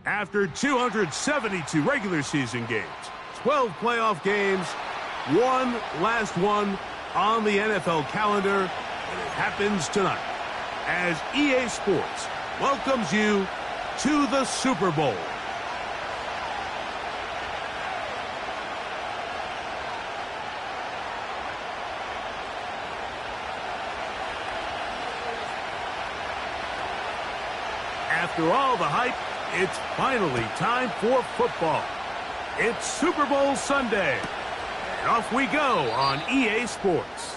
After 272 regular season games, 12 playoff games, one last one on the NFL calendar, and it happens tonight as EA Sports welcomes you to the Super Bowl. After all the hype, it's finally time for football. It's Super Bowl Sunday, and off we go on EA Sports.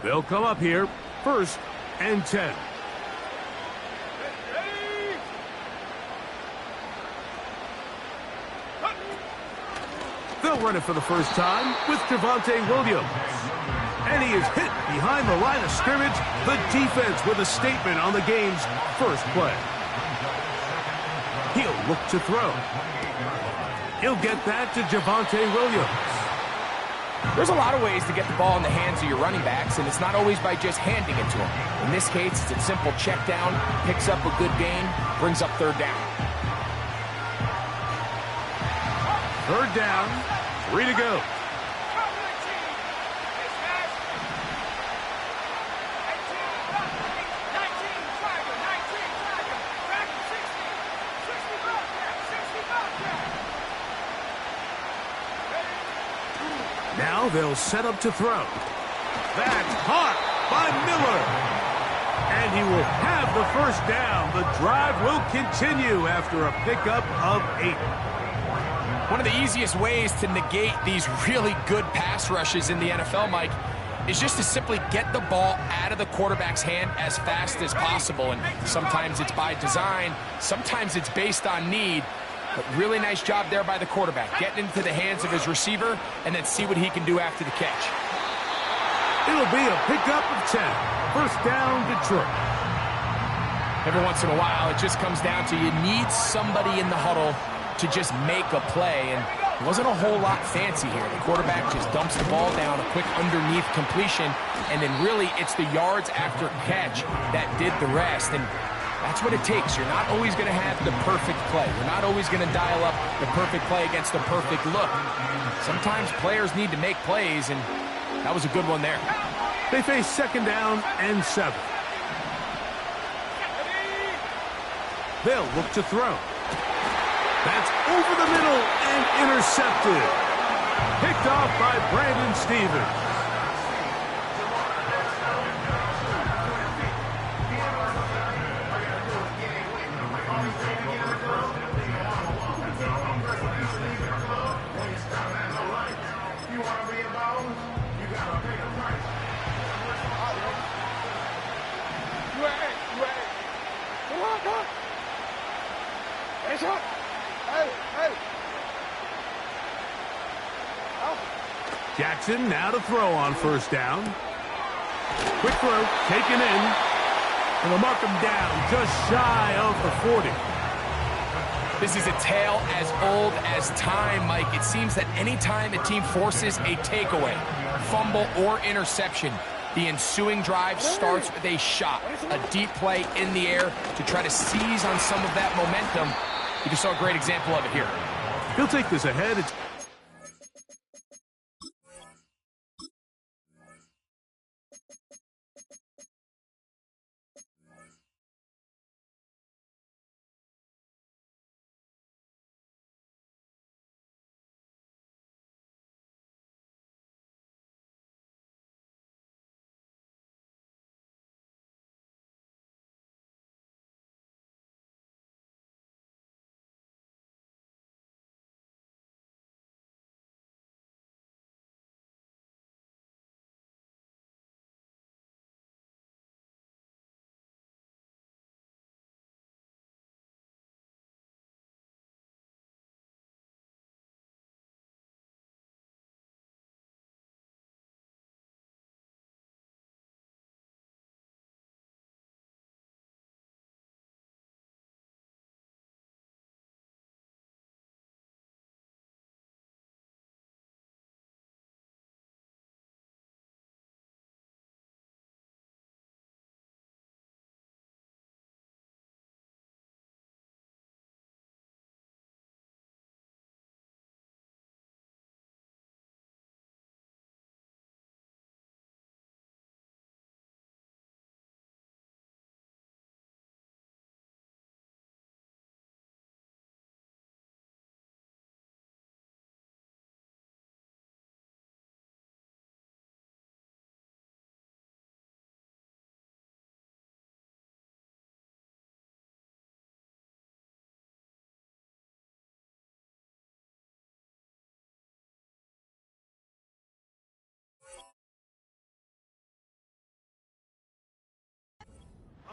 They'll come up here, 1st and 10. They'll run it for the first time with Javonte Williams. And he is hit behind the line of scrimmage. The defense with a statement on the game's first play. He'll look to throw. He'll get that to Javonte Williams. There's a lot of ways to get the ball in the hands of your running backs, and it's not always by just handing it to them. In this case, it's a simple check down, picks up a good gain, brings up 3rd down. 3rd down, 3 to go. Now they'll set up to throw. That's caught by Miller. And he will have the 1st down. The drive will continue after a pickup of 8. One of the easiest ways to negate these really good pass rushes in the NFL, Mike, is just to simply get the ball out of the quarterback's hand as fast as possible. And sometimes it's by design, sometimes it's based on need. But really nice job there by the quarterback, getting into the hands of his receiver and then see what he can do after the catch. It'll be a pickup of 10. 1st down, Detroit. Every once in a while, it just comes down to you need somebody in the huddle to just make a play, and it wasn't a whole lot fancy here. The quarterback just dumps the ball down, a quick underneath completion, and then really it's the yards after catch that did the rest. And that's what it takes. You're not always going to have the perfect play. You're not always going to dial up the perfect play against the perfect look. Sometimes players need to make plays, and that was a good one there. They face 2nd down and 7. They'll look to throw. That's over the middle and intercepted. Picked off by Brandon Stevens. Jackson now to throw on first down. Quick throw, taken in. And they'll mark him down just shy of the 40. This is a tale as old as time, Mike. It seems that anytime a team forces a takeaway, fumble, or interception, the ensuing drive starts with a shot, a deep play in the air to try to seize on some of that momentum. You just saw a great example of it here. He'll take this ahead. It's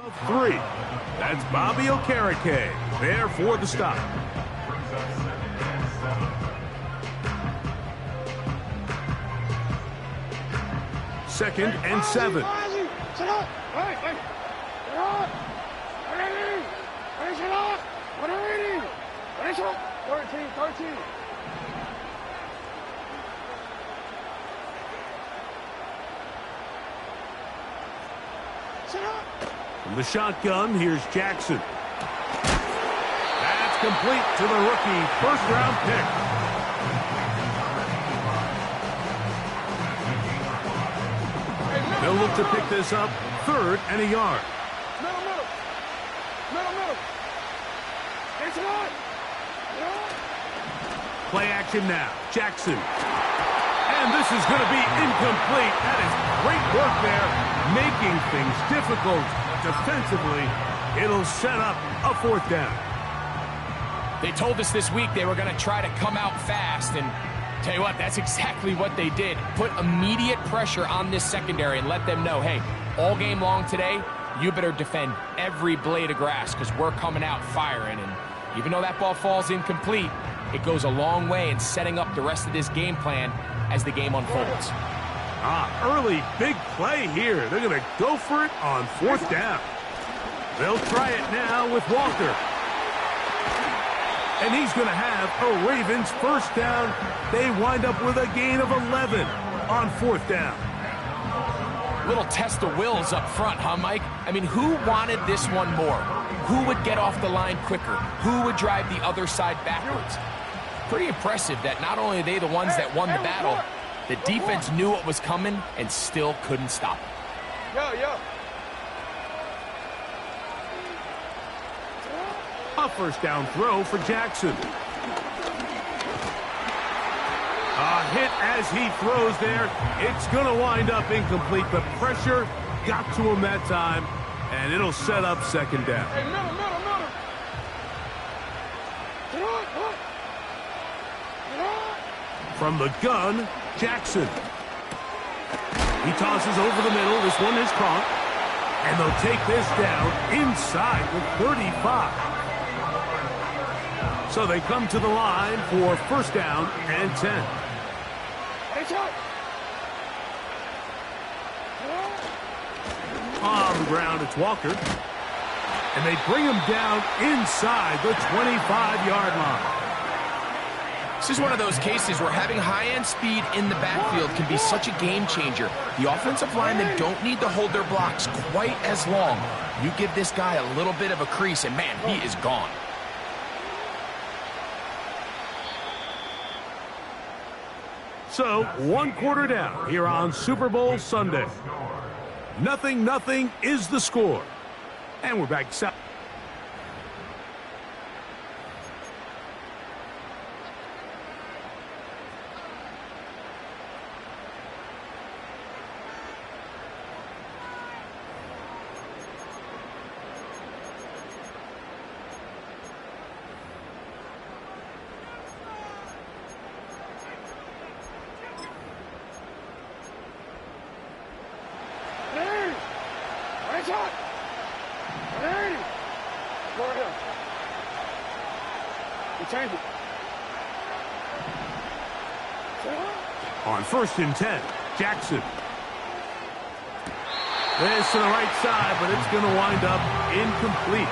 of 3. That's Bobby Okereke there for the stop. Second and 7. From the shotgun, here's Jackson. That's complete to the rookie first-round pick. They'll look to pick this up, 3rd and a yard. Middle. Play action now. Jackson. And this is going to be incomplete. That is great work there, making things difficult defensively. It'll set up a 4th down. They told us this week they were going to try to come out fast, and tell you what, that's exactly what they did. Put immediate pressure on this secondary and let them know, hey, all game long today, you better defend every blade of grass because we're coming out firing. And even though that ball falls incomplete, it goes a long way in setting up the rest of this game plan as the game unfolds. Early big play here. They're going to go for it on 4th down. They'll try it now with Walker. And he's going to have a Ravens first down. They wind up with a gain of 11 on 4th down. Little test of wills up front, huh, Mike? I mean, who wanted this one more? Who would get off the line quicker? Who would drive the other side backwards? Pretty impressive that not only are they the ones that won the battle, the defense knew what was coming and still couldn't stop it. A first down throw for Jackson. A hit as he throws there. It's going to wind up incomplete. The pressure got to him that time, and it'll set up 2nd down. Hey, middle. From the gun, Jackson. He tosses over the middle. This one is caught. And they'll take this down inside the 35. So they come to the line for first down and 10. On the ground, it's Walker. And they bring him down inside the 25-yard line. This is one of those cases where having high-end speed in the backfield can be such a game changer. The offensive linemen don't need to hold their blocks quite as long. You give this guy a little bit of a crease, and man, he is gone. So, 1 quarter down here on Super Bowl Sunday. 0-0 is the score. And we're back south. On 1st and 10, Jackson. This to the right side, but it's going to wind up incomplete.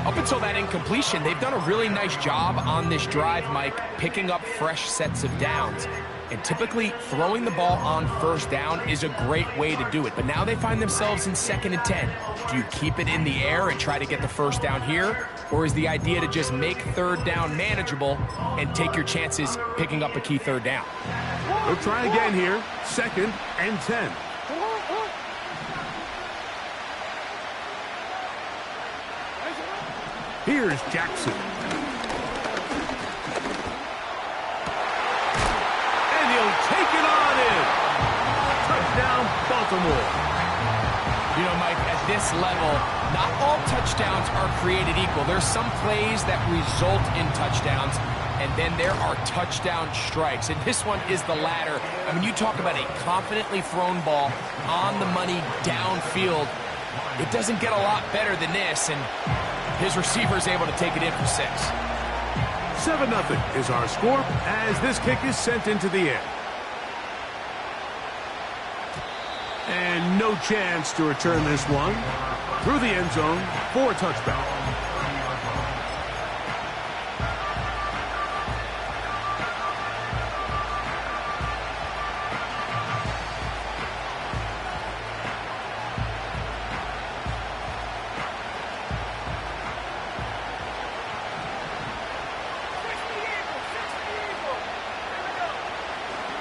Up until that incompletion, they've done a really nice job on this drive, Mike, picking up fresh sets of downs. And typically, throwing the ball on 1st down is a great way to do it. But now they find themselves in 2nd and 10. Do you keep it in the air and try to get the 1st down here? Or is the idea to just make 3rd down manageable and take your chances picking up a key 3rd down? We'll try again here. 2nd and 10. Here's Jackson. And he'll take it on in. Touchdown, Baltimore. You know, Mike, at this level, not all touchdowns are created equal. There's some plays that result in touchdowns, and then there are touchdown strikes. And this one is the latter. I mean, you talk about a confidently thrown ball on the money downfield. It doesn't get a lot better than this, and his receiver is able to take it in for 6. 7-0 is our score as this kick is sent into the air. And no chance to return this one through the end zone for a touchback.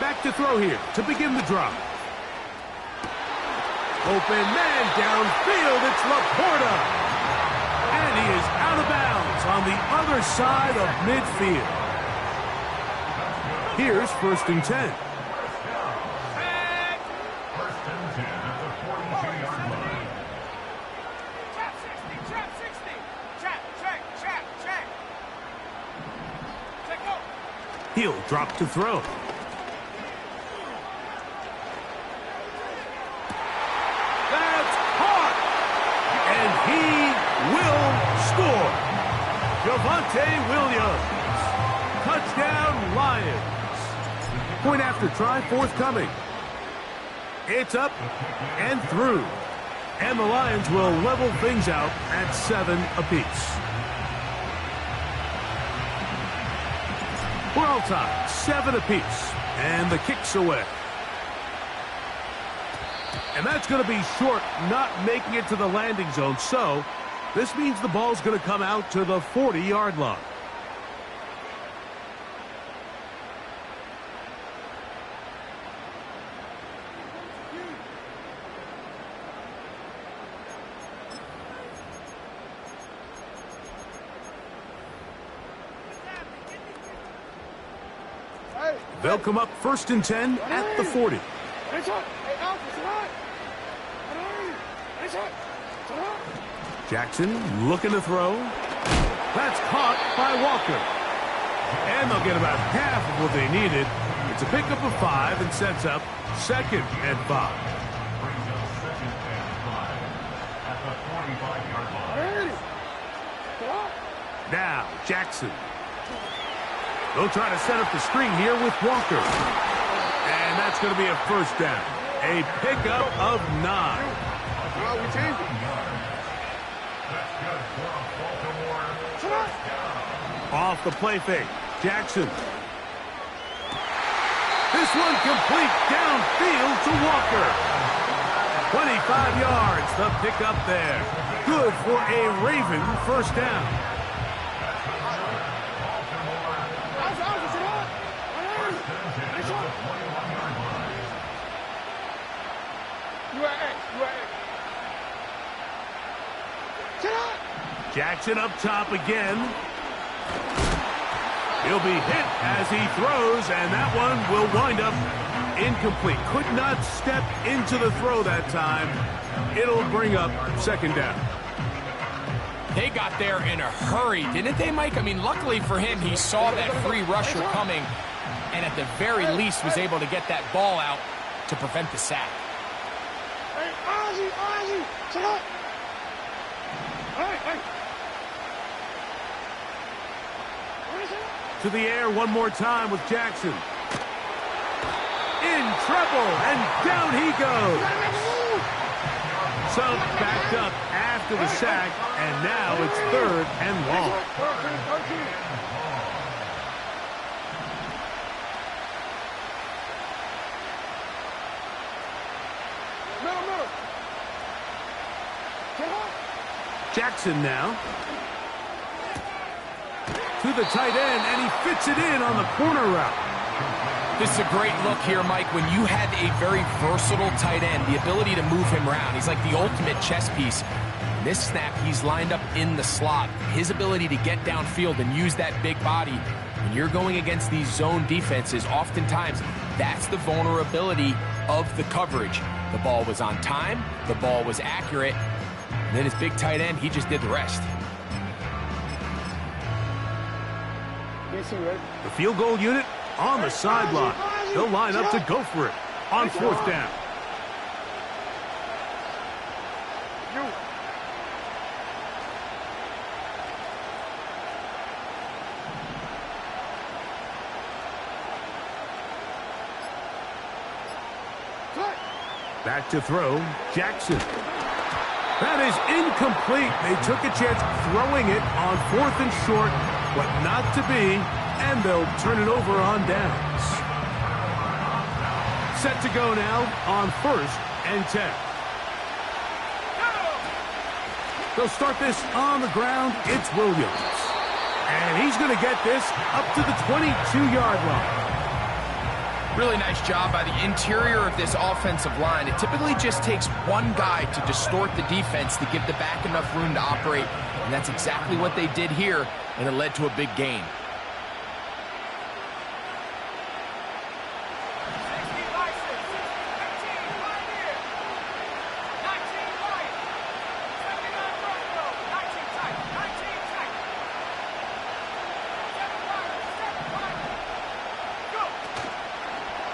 Back to throw here to begin the drive. Open man downfield, it's Laporta. And he is out of bounds on the other side of midfield. Here's 1st and 10. He'll drop to throw. Williams. Touchdown, Lions. Point after try forthcoming. It's up and through. And the Lions will level things out at 7 apiece. We're all tied, 7 apiece. And the kick's away. And that's going to be short, not making it to the landing zone. So this means the ball's going to come out to the 40-yard line. They'll come up 1st and 10 at the 40. Jackson looking to throw. That's caught by Walker. And they'll get about half of what they needed. It's a pickup of 5 and sets up 2nd and 5. Now, Jackson. They'll try to set up the screen here with Walker. And that's going to be a first down. A pickup of 9. We changed it. Off the play fake. Jackson. This one complete downfield to Walker. 25 yards, the pickup there. Good for a Raven first down. Jackson up top again. He'll be hit as he throws, and that one will wind up incomplete. Could not step into the throw that time. It'll bring up second down. They got there in a hurry, didn't they, Mike? I mean, luckily for him, he saw that free rusher coming, and at the very least was able to get that ball out to prevent the sack. Hey, Ozzie, sit up. Hey. To the air one more time with Jackson. In trouble, and down he goes. So backed up after the sack, and now it's 3rd and long. Jackson now. To the tight end, and he fits it in on the corner route. This is a great look here, Mike, when you have a very versatile tight end, the ability to move him around. He's like the ultimate chess piece. This snap, he's lined up in the slot. His ability to get downfield and use that big body. When you're going against these zone defenses, oftentimes that's the vulnerability of the coverage. The ball was on time, the ball was accurate, and then his big tight end, he just did the rest. The field goal unit on the sideline. They'll line up to go for it on 4th down. Back to throw, Jackson. That is incomplete. They took a chance throwing it on 4th and short, but not to be, and they'll turn it over on downs. Set to go now on 1st and 10. They'll start this on the ground. It's Williams. And he's going to get this up to the 22-yard line. Really nice job by the interior of this offensive line. It typically just takes one guy to distort the defense to give the back enough room to operate, and that's exactly what they did here, and it led to a big gain.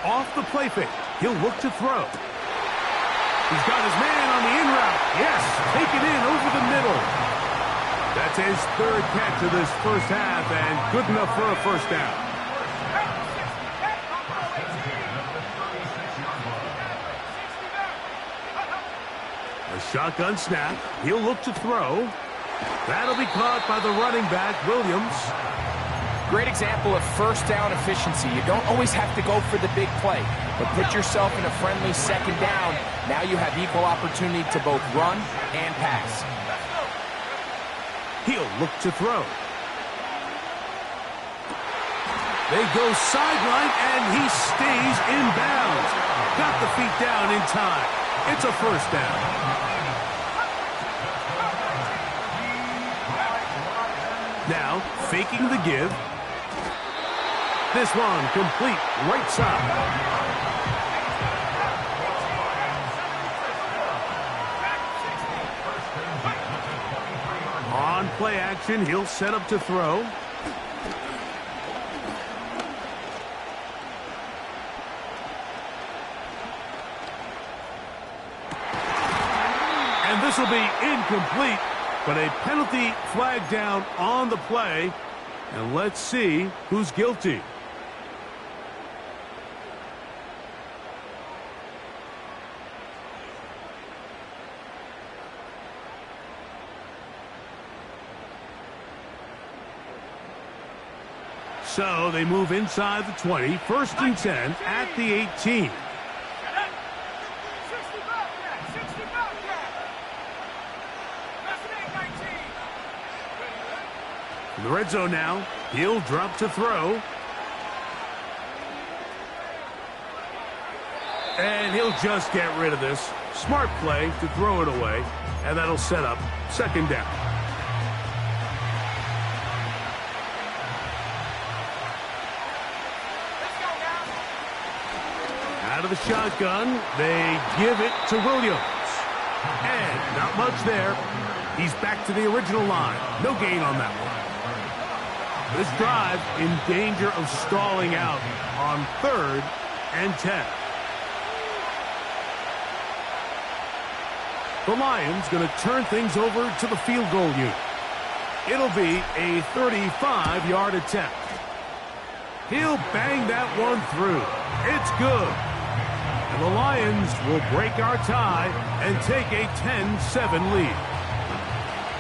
Off the play fake, he'll look to throw. He's got his man on the in route. Yes, take it in over the middle. That's his 3rd catch of this first half, and good enough for a first down. A shotgun snap. He'll look to throw. That'll be caught by the running back, Williams. Great example of first down efficiency. You don't always have to go for the big play, but put yourself in a friendly second down. Now you have equal opportunity to both run and pass. He'll look to throw. They go sideline, and he stays in bounds. Got the feet down in time. It's a first down. Now, faking the give. This one complete right side. On play action, he'll set up to throw. And this will be incomplete, but a penalty flag down on the play. And let's see who's guilty. So they move inside the 20, 1st and 10 at the 18. In the red zone now, he'll drop to throw. And he'll just get rid of this. Smart play to throw it away, and that'll set up 2nd down. Out of the shotgun, they give it to Williams. And not much there. He's back to the original line. No gain on that one. This drive in danger of stalling out on 3rd and 10. The Lions going to turn things over to the field goal unit. It'll be a 35-yard attempt. He'll bang that one through. It's good. And the Lions will break our tie and take a 10-7 lead.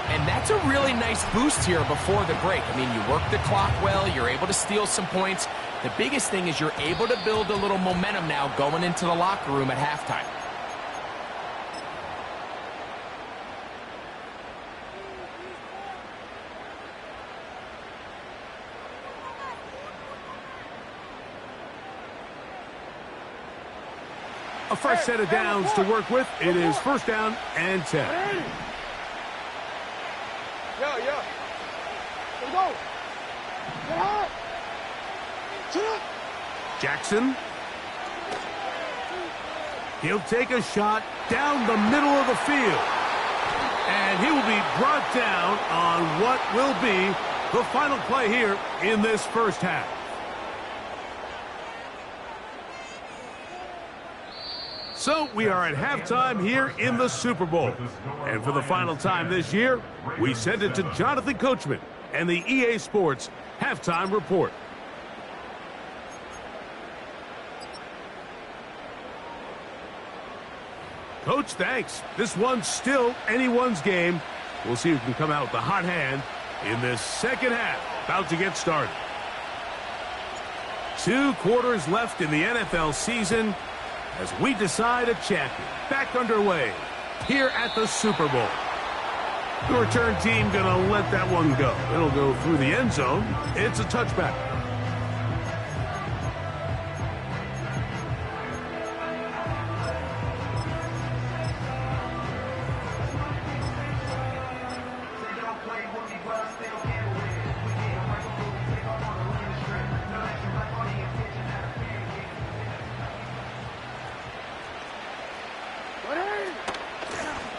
And that's a really nice boost here before the break. I mean, you work the clock well, you're able to steal some points. The biggest thing is you're able to build a little momentum now going into the locker room at halftime. A fresh set of downs to work with. It is 1st down and 10. Yeah. Let's go. Get hot. Sit up. Jackson. He'll take a shot down the middle of the field. And he will be brought down on what will be the final play here in this 1st half. So we are at halftime here in the Super Bowl. And for the final time this year, we send it to Jonathan Coachman and the EA Sports Halftime Report. Coach, thanks. This one's still anyone's game. We'll see who can come out with the hot hand in this 2nd half. About to get started. 2 quarters left in the NFL season as we decide a champion. Back underway here at the Super Bowl. The return team going to let that one go. It'll go through the end zone. It's a touchback.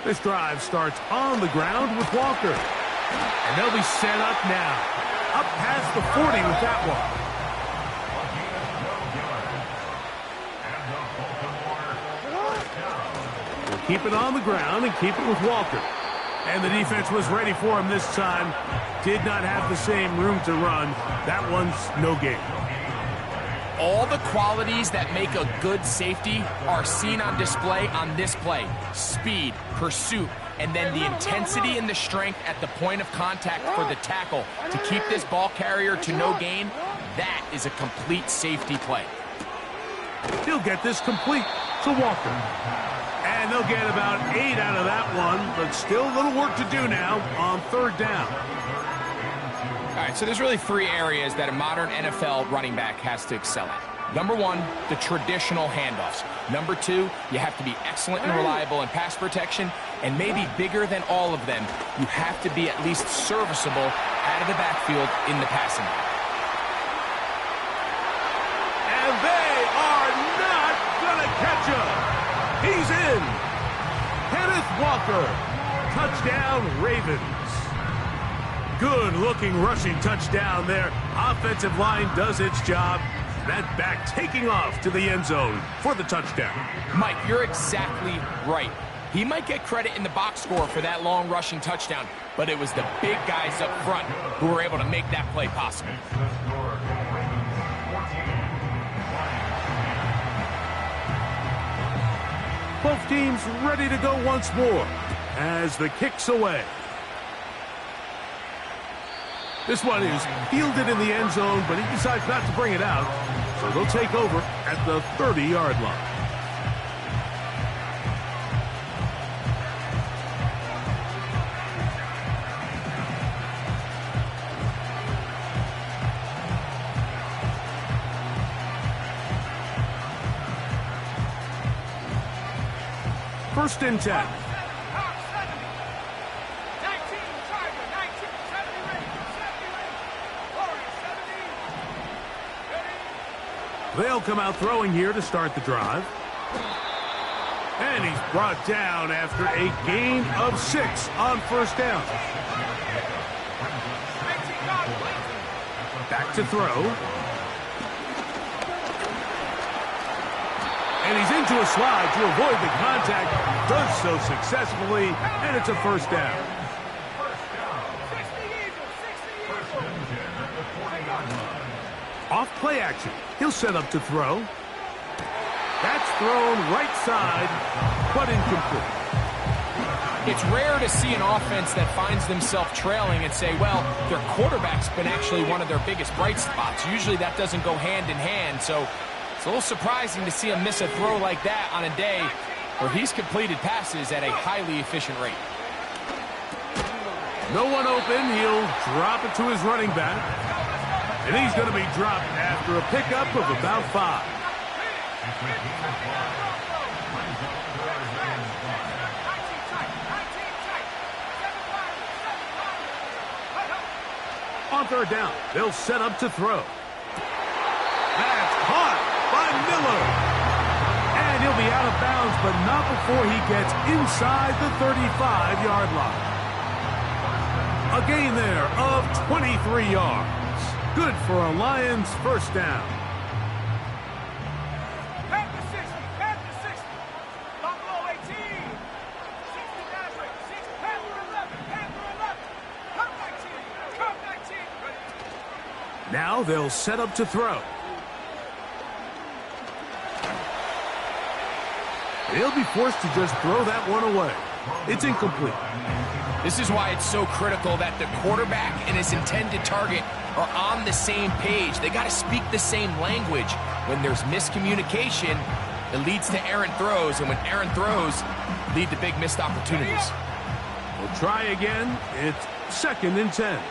This drive starts on the ground with Walker. And they'll be set up now. Up past the 40 with that one. We'll keep it on the ground and keep it with Walker. And the defense was ready for him this time. Did not have the same room to run. That one's no gain. All the qualities that make a good safety are seen on display on this play. Speed, pursuit, and then the intensity and the strength at the point of contact for the tackle to keep this ball carrier to no gain. That is a complete safety play. He'll get this complete to Walker. And they'll get about 8 out of that one, but still a little work to do now on 3rd down. All right, so there's really 3 areas that a modern NFL running back has to excel at. Number 1, the traditional handoffs. Number 2, you have to be excellent and reliable in pass protection. And maybe bigger than all of them, you have to be at least serviceable out of the backfield in the passing game. And they are not going to catch him. He's in. Kenneth Walker. Touchdown, Ravens. Good-looking rushing touchdown there. Offensive line does its job. That back taking off to the end zone for the touchdown. Mike, you're exactly right. He might get credit in the box score for that long rushing touchdown, but it was the big guys up front who were able to make that play possible. Both teams ready to go once more as the kick's away. This one is fielded in the end zone, but he decides not to bring it out, so they'll take over at the 30-yard line. First and 10. They'll come out throwing here to start the drive. And he's brought down after a gain of 6 on first down. Back to throw. And he's into a slide to avoid the contact. Does so successfully, and it's a first down. Off play action. He'll set up to throw. That's thrown right side, but incomplete. It's rare to see an offense that finds themselves trailing and say, well, their quarterback's been actually one of their biggest bright spots. Usually that doesn't go hand in hand, so it's a little surprising to see him miss a throw like that on a day where he's completed passes at a highly efficient rate. No one open. He'll drop it to his running back. And he's going to be dropped after a pickup of about 5. On third down, they'll set up to throw. That's caught by Miller. And he'll be out of bounds, but not before he gets inside the 35-yard line. A gain there of 23 yards. Good for a Lions first down. Back to 60, back to 60. Buffalo 18. 60 Nazareth, 6, Panther 11, Panther 11. Come 19, come 19. Now they'll set up to throw. He'll be forced to just throw that one away. It's incomplete. This is why it's so critical that the quarterback and his intended target are on the same page. They got to speak the same language. When there's miscommunication, it leads to errant throws, and when errant throws lead to big missed opportunities. We'll try again. It's second and 10.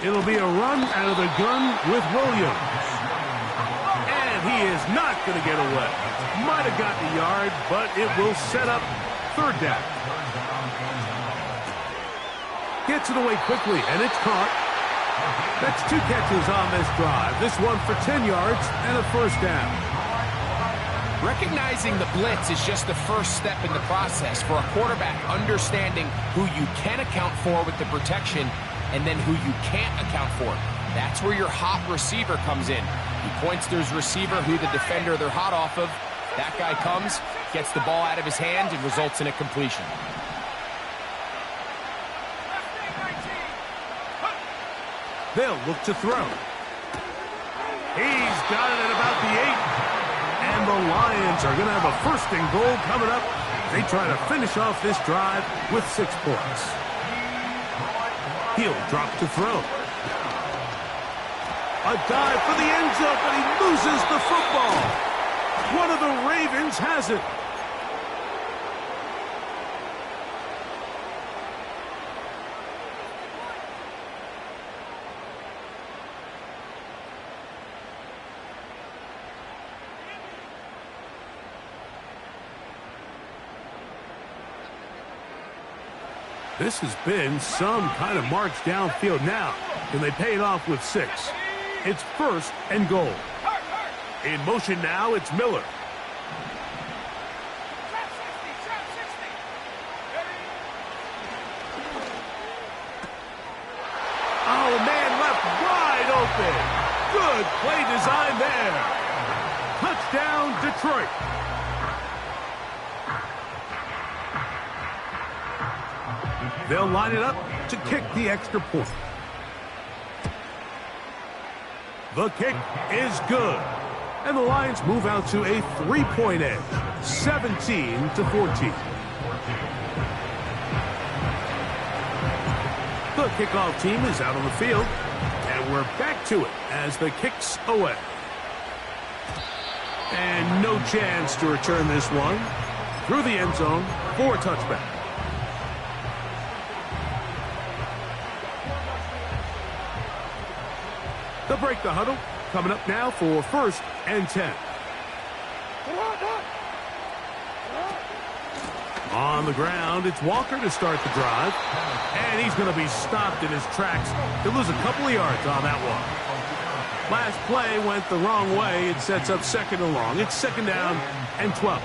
It'll be a run out of the gun with Williams. And he is not going to get away. Might have gotten a yard, but it will set up third down. Gets it away quickly, and it's caught. That's 2 catches on this drive. This one for 10 yards and a first down. Recognizing the blitz is just the first step in the process for a quarterback, understanding who you can account for with the protection and then who you can't account for. That's where your hot receiver comes in. He points to his receiver who the defender they're hot off of. That guy comes, gets the ball out of his hand, and results in a completion. They'll look to throw. He's got it at about the 8. And the Lions are going to have a first and goal coming up. They try to finish off this drive with 6 points. He'll drop to throw. A dive for the end zone, but he loses the football. One of the Ravens has it. This has been some kind of march downfield now. Can they pay it off with 6? It's first and goal. In motion now, it's Miller. Oh, man left wide open. Good play design there. Touchdown, Detroit. They'll line it up to kick the extra point. The kick is good. And the Lions move out to a 3-point edge, 17-14. The kickoff team is out on the field, and we're back to it as the kick's away. And no chance to return this one. Through the end zone for a touchback. They'll break the huddle. Coming up now for 1st and 10. On the ground, it's Walker to start the drive. And he's going to be stopped in his tracks. He'll lose a couple of yards on that one. Last play went the wrong way. It sets up 2nd and long. It's 2nd down and 12.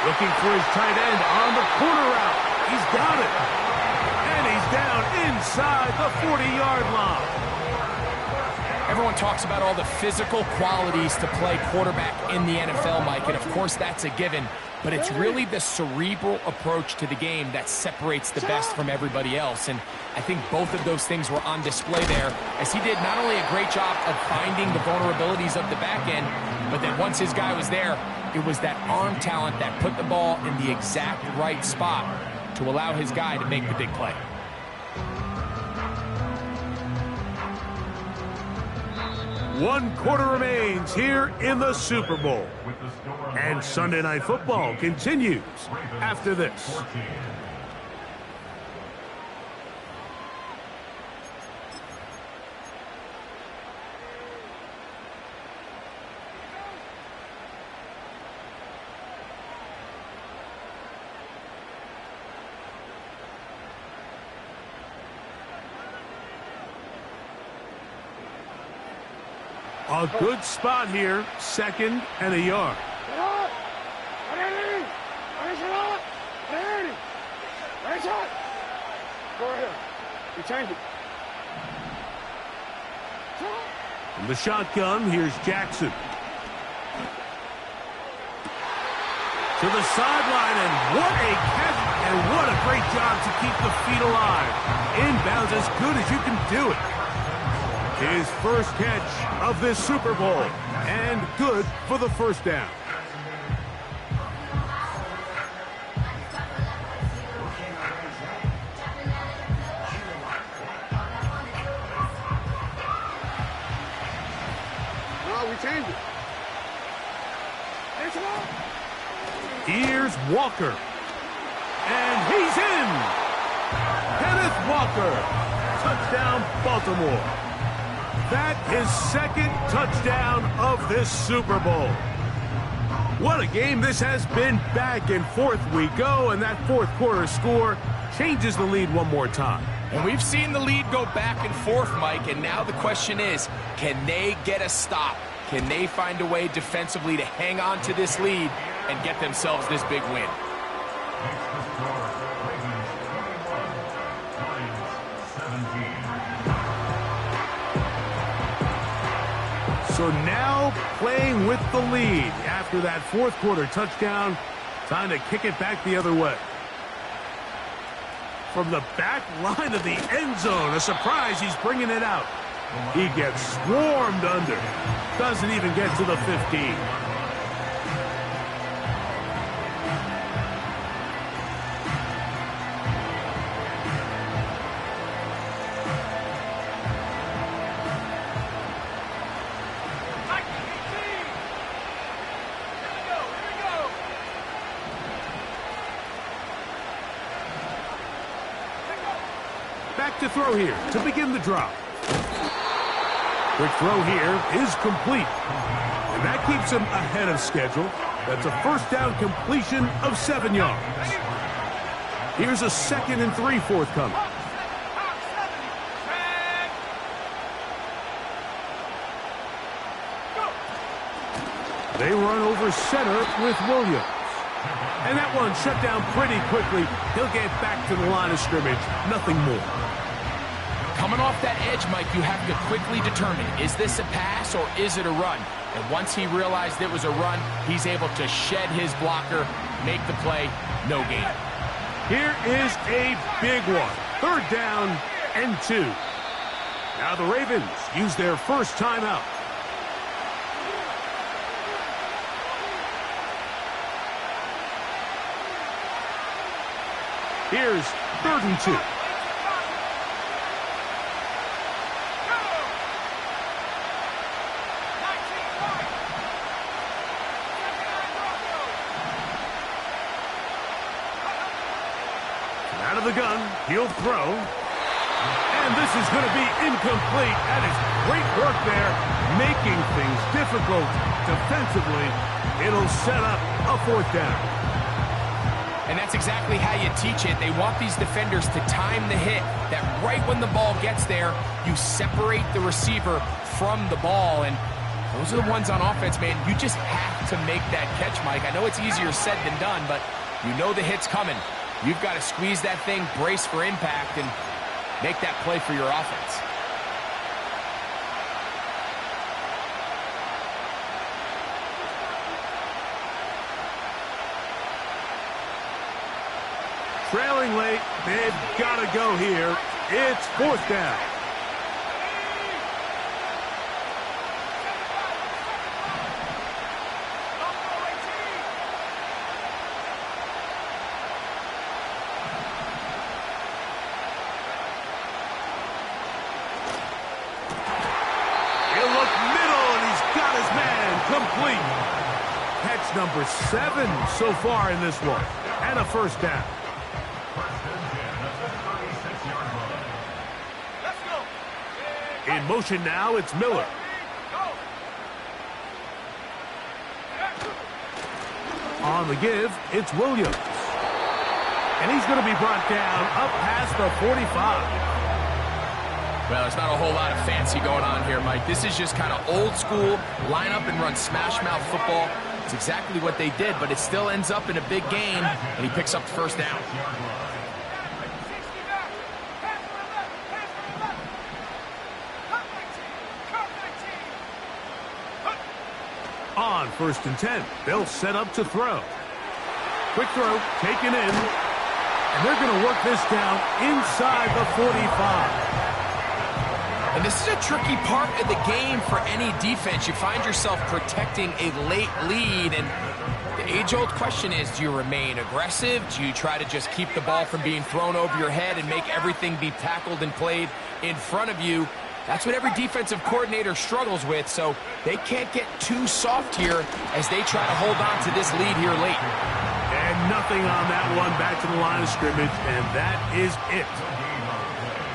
Looking for his tight end on the corner route. He's got it. And he's down inside the 40-yard line. Everyone talks about all the physical qualities to play quarterback in the NFL, Mike, and of course that's a given. But it's really the cerebral approach to the game that separates the best from everybody else. And I think both of those things were on display there, as he did not only a great job of finding the vulnerabilities of the back end, but then once his guy was there, it was that arm talent that put the ball in the exact right spot to allow his guy to make the big play. One quarter remains here in the Super Bowl. And Sunday Night Football continues after this. A good spot here, 2nd and a yard. From the shotgun, here's Jackson. To the sideline, and what a catch, and what a great job to keep the feet alive. Inbounds as good as you can do it. His first catch of this Super Bowl, and good for the 1st down. No, we changed it. Here's Walker. And he's in! Kenneth Walker. Touchdown, Baltimore. That is 2nd touchdown of this Super Bowl. What a game this has been. Back and forth we go, and that 4th quarter score changes the lead one more time. And we've seen the lead go back and forth, Mike, and now the question is, can they get a stop? Can they find a way defensively to hang on to this lead and get themselves this big win? So now playing with the lead after that 4th quarter touchdown. Time to kick it back the other way. From the back line of the end zone, a surprise, he's bringing it out. He gets swarmed under. Doesn't even get to the 15. Back to throw here to begin the drive. Quick throw here is complete. And that keeps him ahead of schedule. That's a 1st down completion of 7 yards. Here's a 2nd and 3 forthcoming. They run over center with Williams. And that one shut down pretty quickly. He'll get back to the line of scrimmage. Nothing more. Coming off that edge, Mike, you have to quickly determine, is this a pass or is it a run? And once he realized it was a run, he's able to shed his blocker make the play, no gain. Here is a big one. 3rd down and 2. Now the Ravens use their first timeout. Here's 3rd and 2. Out of the gun, he'll throw. And this is going to be incomplete. That is great work there, making things difficult defensively. It'll set up a 4th down. And that's exactly how you teach it. They want these defenders to time the hit, that right when the ball gets there, you separate the receiver from the ball. And those are the ones on offense, man. You just have to make that catch, Mike. I know it's easier said than done, but you know the hit's coming. You've got to squeeze that thing, brace for impact, and make that play for your offense. Trailing late, they've got to go here. It's 4th down. Complete. Catch number 7 so far in this one. And a 1st down. In motion now, it's Miller. On the give, it's Williams. And he's going to be brought down up past the 45. Well, there's not a whole lot of fancy going on here, Mike. This is just kind of old school, line up and run smash mouth football. It's exactly what they did, but it still ends up in a big game, and he picks up the 1st down. On 1st and 10, they'll set up to throw. Quick throw, taken in, and they're going to work this down inside the 45. And this is a tricky part of the game for any defense. You find yourself protecting a late lead, and the age-old question is, do you remain aggressive? Do you try to just keep the ball from being thrown over your head and make everything be tackled and played in front of you? That's what every defensive coordinator struggles with, so they can't get too soft here as they try to hold on to this lead here late. And nothing on that one, back to the line of scrimmage, and that is it.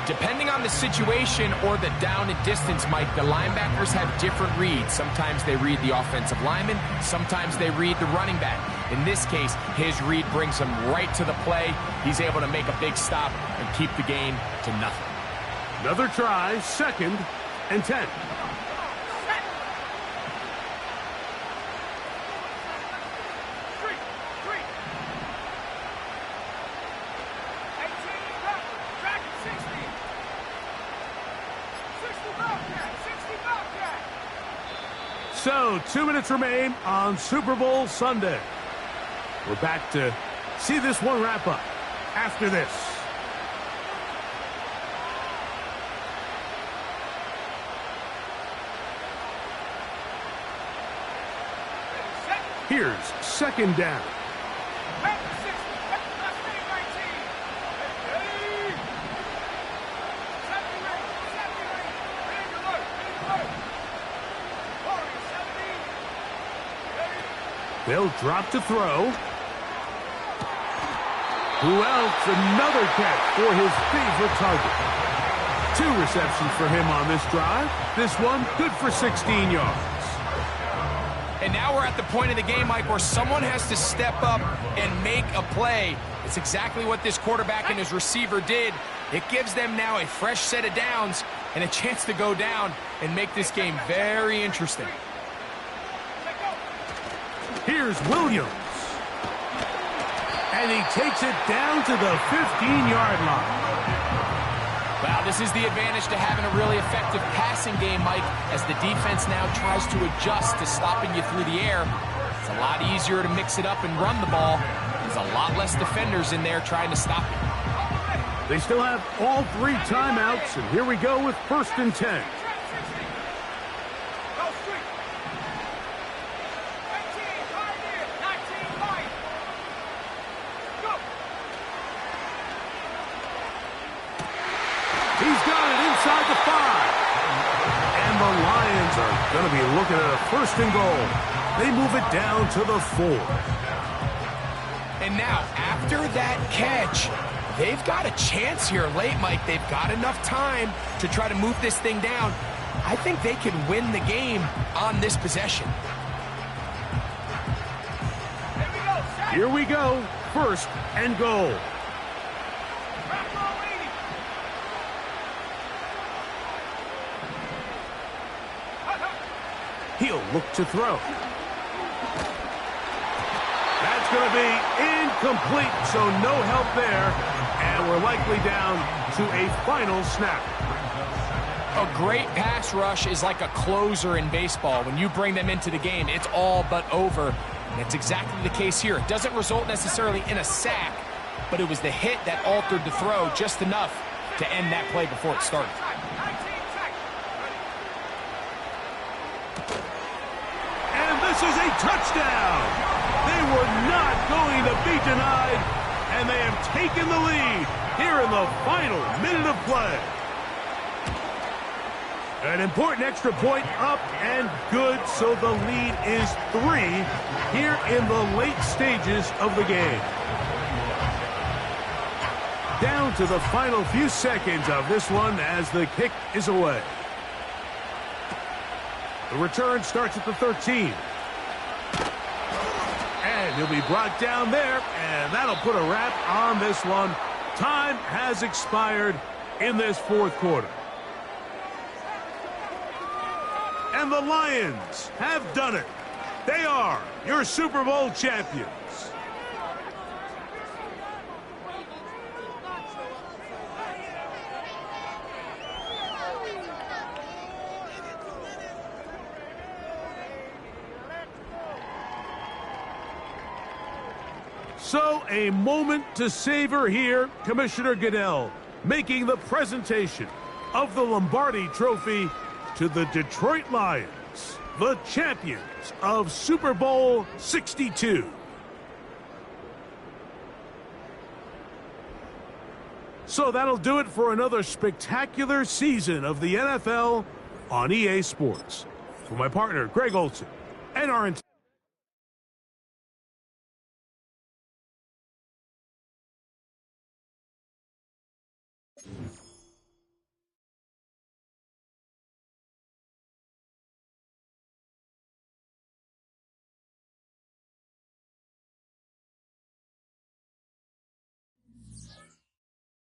Depending on the situation or the down and distance, Mike, the linebackers have different reads. Sometimes they read the offensive lineman. Sometimes they read the running back. In this case, his read brings him right to the play. He's able to make a big stop and keep the gain to nothing. Another try, 2nd and 10. So, 2 minutes remain on Super Bowl Sunday. We're back to see this one wrap up after this. Here's 2nd down. They'll drop to throw. Who else? Another catch for his favorite target. 2 receptions for him on this drive. This one good for 16 yards. And now we're at the point of the game, Mike, where someone has to step up and make a play. It's exactly what this quarterback and his receiver did. It gives them now a fresh set of downs and a chance to go down and make this game very interesting. Here's Williams. And he takes it down to the 15-yard line. Wow, this is the advantage to having a really effective passing game, Mike, as the defense now tries to adjust to stopping you through the air. It's a lot easier to mix it up and run the ball. There's a lot less defenders in there trying to stop it. They still have all 3 timeouts, and here we go with 1st and 10. Go street. 18, pioneer. 19, light. Go. He's got it inside the 5. And the Lions are going to be looking at a 1st and goal. They move it down to the 4. And now, after that catch, they've got a chance here late, Mike. They've got enough time to try to move this thing down. I think they can win the game on this possession. Here we go. 1st and goal. Back row 80. He'll look to throw. That's going to be incomplete, so no help there. And we're likely down to a final snap. A great pass rush is like a closer in baseball. When you bring them into the game, it's all but over. And it's exactly the case here. It doesn't result necessarily in a sack, but it was the hit that altered the throw just enough to end that play before it started. 19 seconds. And this is a touchdown. They were not going to be denied, and they have taken the lead here in the final minute of play. An important extra point up and good, so the lead is 3 here in the late stages of the game. Down to the final few seconds of this one as the kick is away. The return starts at the 13. And he'll be brought down there, and that'll put a wrap on this one. Time has expired in this 4th quarter. And the Lions have done it. They are your Super Bowl champions. So a moment to savor here. Commissioner Goodell making the presentation of the Lombardi Trophy to the Detroit Lions, the champions of Super Bowl 62. So that'll do it for another spectacular season of the NFL on EA Sports. For my partner, Greg Olson, and our entire